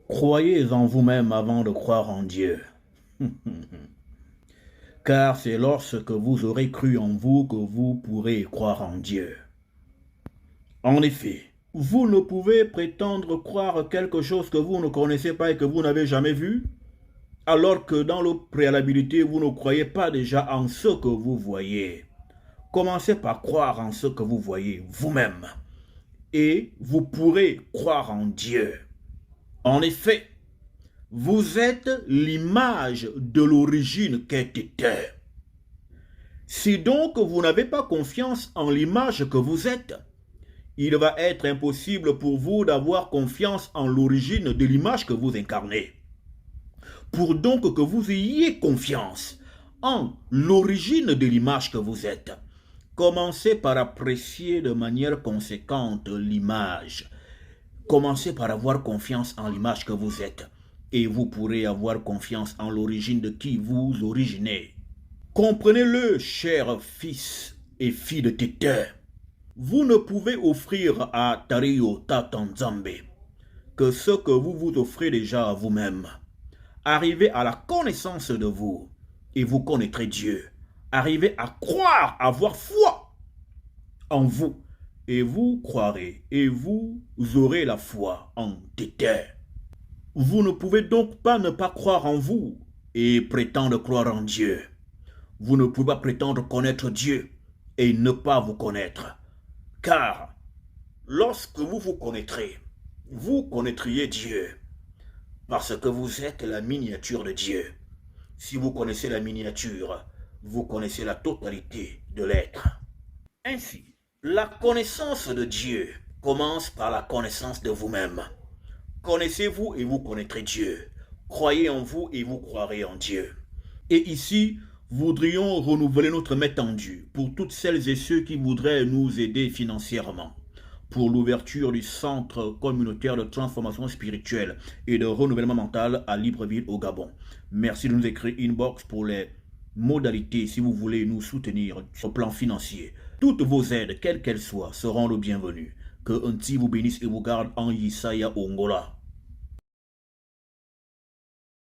Croyez en vous-même avant de croire en Dieu. Car c'est lorsque vous aurez cru en vous que vous pourrez croire en Dieu. En effet, vous ne pouvez prétendre croire quelque chose que vous ne connaissez pas et que vous n'avez jamais vu, alors que dans le préalabilité, vous ne croyez pas déjà en ce que vous voyez. Commencez par croire en ce que vous voyez vous-même, et vous pourrez croire en Dieu. En effet, vous êtes l'image de l'origine qu'était. Si donc vous n'avez pas confiance en l'image que vous êtes, il va être impossible pour vous d'avoir confiance en l'origine de l'image que vous incarnez. Pour donc que vous ayez confiance en l'origine de l'image que vous êtes, commencez par apprécier de manière conséquente l'image. Commencez par avoir confiance en l'image que vous êtes et vous pourrez avoir confiance en l'origine de qui vous originez. Comprenez-le, chers fils et filles de Tété. Vous ne pouvez offrir à Tario Tatanzambe que ce que vous vous offrez déjà à vous-même. Arrivez à la connaissance de vous et vous connaîtrez Dieu. Arrivez à croire, à avoir foi en vous et vous croirez et vous aurez la foi en Tété. Vous ne pouvez donc pas ne pas croire en vous et prétendre croire en Dieu. Vous ne pouvez pas prétendre connaître Dieu et ne pas vous connaître. Car lorsque vous vous connaîtrez, vous connaîtriez Dieu. Parce que vous êtes la miniature de Dieu. Si vous connaissez la miniature, vous connaissez la totalité de l'être. Ainsi, la connaissance de Dieu commence par la connaissance de vous-même. Connaissez-vous et vous connaîtrez Dieu. Croyez en vous et vous croirez en Dieu. Et ici, voudrions renouveler notre main tendue pour toutes celles et ceux qui voudraient nous aider financièrement pour l'ouverture du centre communautaire de transformation spirituelle et de renouvellement mental à Libreville au Gabon. Merci de nous écrire inbox pour les modalités si vous voulez nous soutenir sur le plan financier. Toutes vos aides, quelles qu'elles soient, seront le bienvenu. Que un petit vous bénisse et vous garde en Yisaya Ongola.